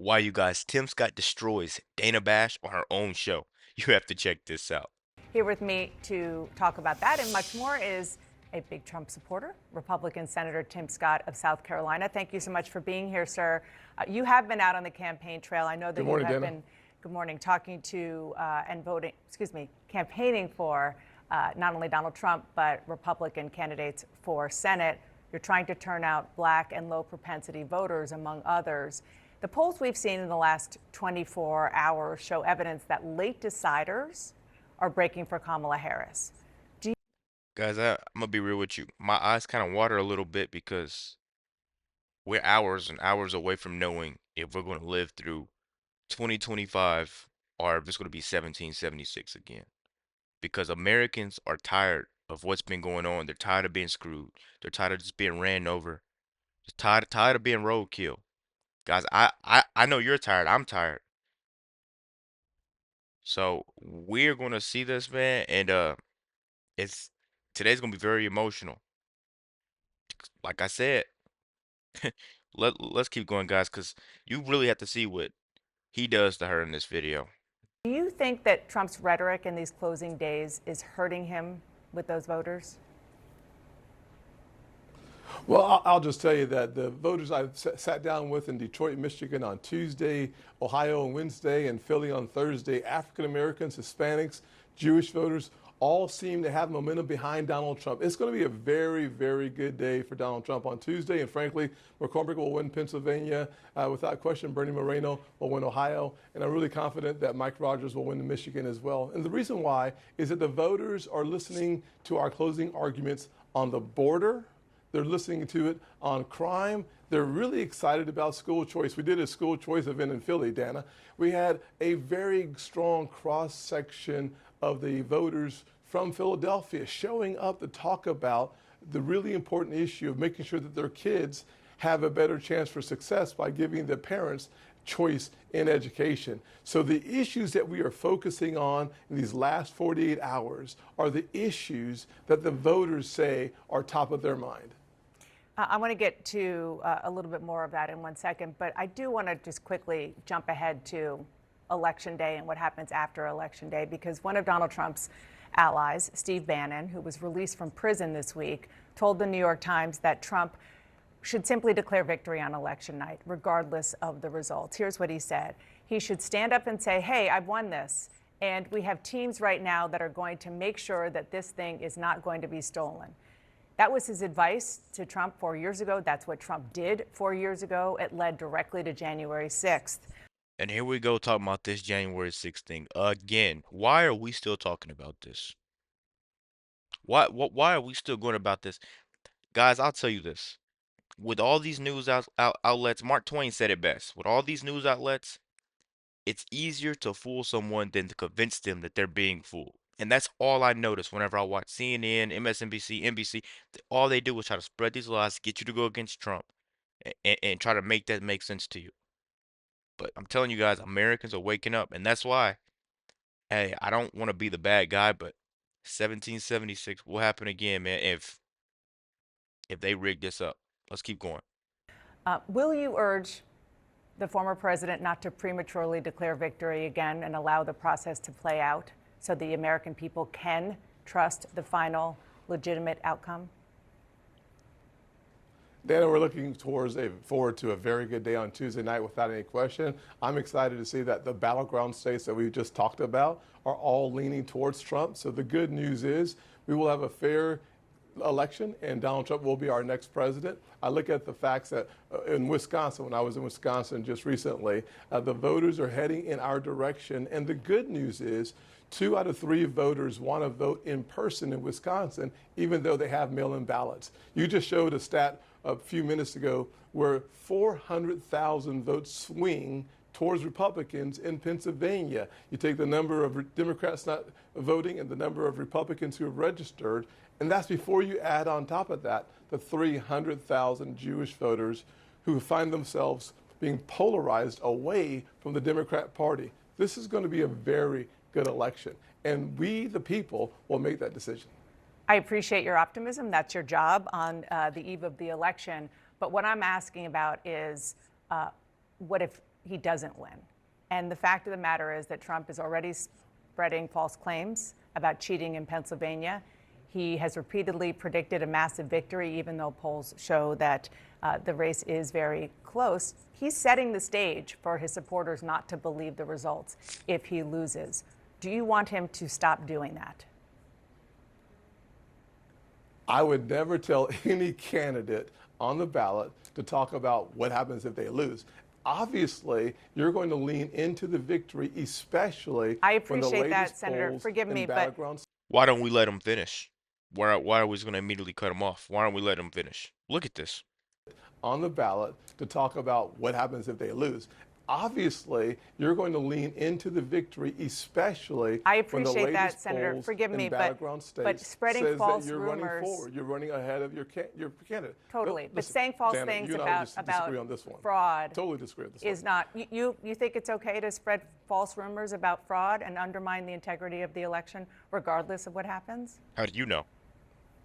why you guys Tim Scott destroys Dana Bash on her own show. You have to check this out. Here with me to talk about that and much more is a big Trump supporter, Republican Senator Tim Scott of South Carolina. Thank you so much for being here, sir. You have been out on the campaign trail. I know that Good morning, you have Dana. been, good morning, talking to and voting, campaigning for not only Donald Trump, but Republican candidates for Senate. You're trying to turn out black and low propensity voters, among others. The polls we've seen in the last 24 hours show evidence that late deciders are breaking for Kamala Harris. Guys, I'm gonna be real with you. My eyes kind of water a little bit because we're hours and hours away from knowing if we're going to live through 2025 or if it's going to be 1776 again. Because Americans are tired of what's been going on. They're tired of being screwed. They're tired of just being ran over. They're tired of being roadkill. Guys, I know you're tired. I'm tired. So we're gonna see this, man, and it's today's gonna be very emotional. Like I said, let's keep going, guys, because you really have to see what he does to her in this video. Do you think that Trump's rhetoric in these closing days is hurting him with those voters? Well, I'll just tell you that the voters I sat down with in Detroit, Michigan on Tuesday, Ohio on Wednesday, and Philly on Thursday, African Americans, Hispanics, Jewish voters, all seem to have momentum behind Donald Trump. It's going to be a very, very good day for Donald Trump on Tuesday. And frankly, McCormick will win Pennsylvania without question. Bernie Moreno will win Ohio. And I'm really confident that Mike Rogers will win Michigan as well. And the reason why is that the voters are listening to our closing arguments on the border. They're listening to it on crime. They're really excited about school choice. We did a school choice event in Philly, Dana. We had a very strong cross section of the voters from Philadelphia showing up to talk about the really important issue of making sure that their kids have a better chance for success by giving their parents choice in education. So the issues that we are focusing on in these last 48 hours are the issues that the voters say are top of their mind. I want to get to a little bit more of that in 1 second, but I do want to just quickly jump ahead to Election Day and what happens after Election Day, because one of Donald Trump's allies, Steve Bannon, who was released from prison this week, told the New York Times that Trump should simply declare victory on election night, regardless of the results. Here's what he said. He should stand up and say, hey, I've won this. And we have teams right now that are going to make sure that this thing is not going to be stolen. That was his advice to Trump 4 years ago. That's what Trump did 4 years ago. It led directly to January 6th. And here we go talking about this January 6th thing again. Why are we still talking about this? Why are we still going about this? Guys, I'll tell you this. With all these news outlets, Mark Twain said it best. With all these news outlets, it's easier to fool someone than to convince them that they're being fooled. And that's all I notice whenever I watch CNN, MSNBC, NBC. All they do is try to spread these lies, get you to go against Trump, and try to make that make sense to you. But I'm telling you guys, Americans are waking up, and that's why, hey, I don't want to be the bad guy, but 1776 will happen again, man, if they rig this up. Let's keep going. Will you urge the former president not to prematurely declare victory again and allow the process to play out so the American people can trust the final legitimate outcome? Dana, we're looking forward to a very good day on Tuesday night without any question. I'm excited to see that the battleground states that we just talked about are all leaning towards Trump. So the good news is we will have a fair election and Donald Trump will be our next president. I look at the facts that in Wisconsin, when I was in Wisconsin just recently, the voters are heading in our direction. And the good news is 2 out of 3 voters want to vote in person in Wisconsin, even though they have mail-in ballots. You just showed a stat a few minutes ago where 400,000 votes swing towards Republicans in Pennsylvania. You take the number of Democrats not voting and the number of Republicans who have registered, and that's before you add on top of that the 300,000 Jewish voters who find themselves being polarized away from the Democrat Party. This is going to be a very good election, and we, the people, will make that decision. I appreciate your optimism. That's your job on the eve of the election. But what I'm asking about is what if he doesn't win. And the fact of the matter is that Trump is already spreading false claims about cheating in Pennsylvania. He has repeatedly predicted a massive victory, even though polls show that the race is very close. He's setting the stage for his supporters not to believe the results if he loses. Do you want him to stop doing that? I would never tell any candidate on the ballot to talk about what happens if they lose. Obviously, you're going to lean into the victory, especially I when the appreciate that, latest Senator. polls Forgive in me, but battleground. Why don't we let him finish? Why are we just gonna immediately cut him off? Why don't we let him finish? Look at this. On the ballot to talk about what happens if they lose. Obviously, you're going to lean into the victory, especially I when the appreciate that, latest Senator. polls Forgive in me, battleground but states spreading says false that you're rumors. running forward. You're running ahead of your candidate. Totally. But Listen, saying false Dana, things you and I about disagree on this one. fraud Totally disagree on this is one. not. You think it's okay to spread false rumors about fraud and undermine the integrity of the election, regardless of what happens? How do you know?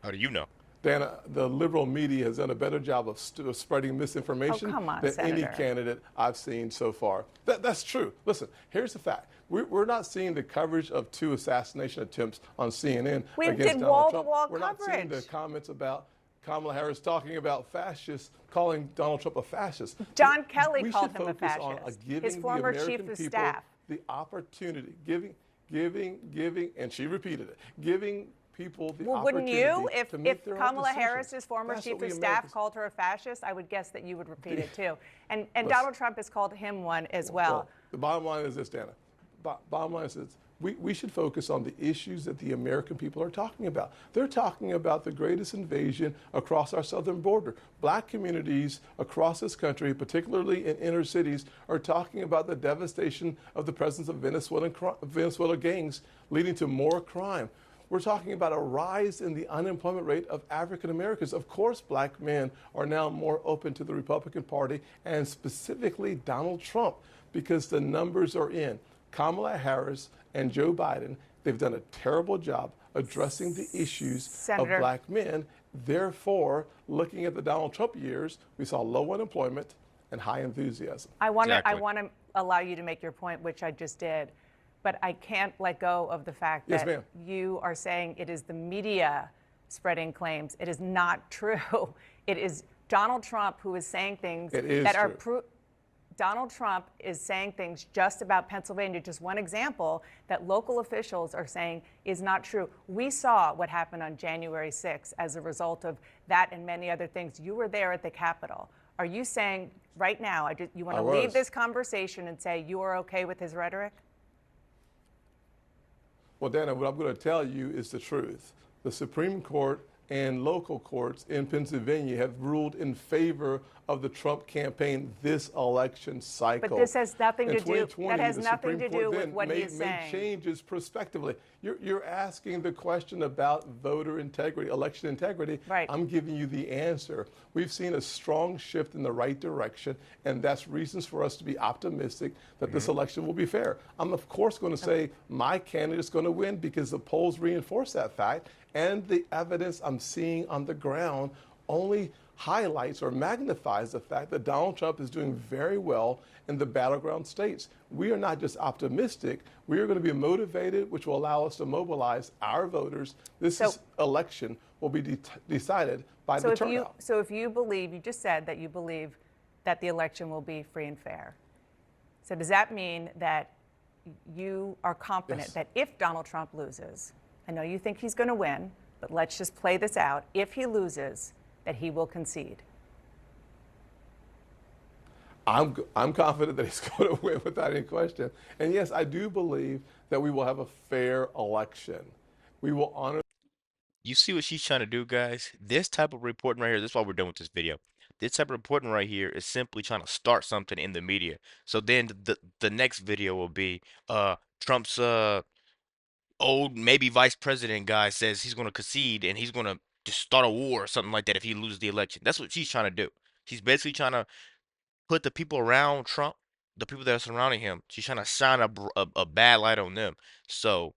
How do you know? Dana, the liberal media has done a better job of spreading misinformation come on, than any Senator. candidate I've seen so far. That's true. Listen, here's the fact. We're not seeing the coverage of 2 assassination attempts on CNN We against did Donald Trump. wall-to-wall We're not seeing the coverage. comments about Kamala Harris talking about fascists, calling Donald Trump a fascist. John Kelly We called should him a focus on fascist. giving His former the chief American of people staff. the opportunity, giving, and she repeated it, giving people the Well, wouldn't opportunity you, to make if their own Kamala decisions. Harris's former That's chief what we of staff Americans- called her a fascist? I would guess that you would repeat it too. And Listen. Donald Trump has called him one as well. The bottom line is this, Dana. Bottom line is this. We should focus on the issues that the American people are talking about. They're talking about the greatest invasion across our southern border. Black communities across this country, particularly in inner cities, are talking about the devastation of the presence of Venezuelan gangs leading to more crime. We're talking about a rise in the unemployment rate of African Americans. Of course, black men are now more open to the Republican Party and specifically Donald Trump because the numbers are in. Kamala Harris and Joe Biden, they've done a terrible job addressing the issues Senator. of black men. Therefore, looking at the Donald Trump years, we saw low unemployment and high enthusiasm. I want Exactly. to allow you to make your point, which I just did, but I can't let go of the fact Yes, that ma'am. you are saying it is the media spreading claims. It is not true. It is Donald Trump who is saying things It is that are true. Donald Trump is saying things just about Pennsylvania. Just one example that local officials are saying is not true. We saw what happened on January 6th as a result of that and many other things. You were there at the Capitol. Are you saying right now, you want to leave was. this conversation and say you are okay with his rhetoric? Well, Dana, what I'm going to tell you is the truth. The Supreme Court and local courts in Pennsylvania have ruled in favor of the Trump campaign this election cycle. But this has nothing In to do. 2020, That has the nothing Supreme to Court do with then what made, he's made saying. changes prospectively. You're asking the question about voter integrity, election integrity. Right. I'm giving you the answer. We've seen a strong shift in the right direction, and that's reasons for us to be optimistic that this election will be fair. I'm, of course, going to say my candidate's going to win because the polls reinforce that fact, and the evidence I'm seeing on the ground only highlights or magnifies the fact that Donald Trump is doing very well in the battleground states. We are not just optimistic, we are going to be motivated, which will allow us to mobilize our voters. This election will be decided by the turnout. So if you believe, you just said that you believe that the election will be free and fair. So does that mean that you are confident Yes. that if Donald Trump loses, I know you think he's going to win, but let's just play this out. If he loses, that he will concede? I'm confident that he's going to win without any question. And yes, I do believe that we will have a fair election. We will honor. You see what she's trying to do, guys? This type of reporting right here, this is why we're done with this video. This type of reporting right here is simply trying to start something in the media. So then the next video will be Trump's old maybe vice president guy says he's going to concede and he's going to just start a war or something like that if he loses the election. That's what she's trying to do. She's basically trying to put the people around Trump, the people that are surrounding him, she's trying to shine a bad light on them. So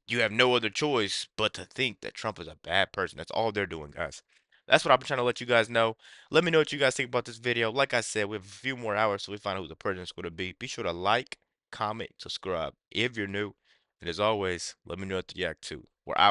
you have no other choice but to think that Trump is a bad person. That's all they're doing, guys. That's what I've been trying to let you guys know. Let me know what you guys think about this video. Like I said, we have a few more hours so we find out who the president's going to be. Be sure to like, comment, subscribe if you're new. And as always, let me know what to react to.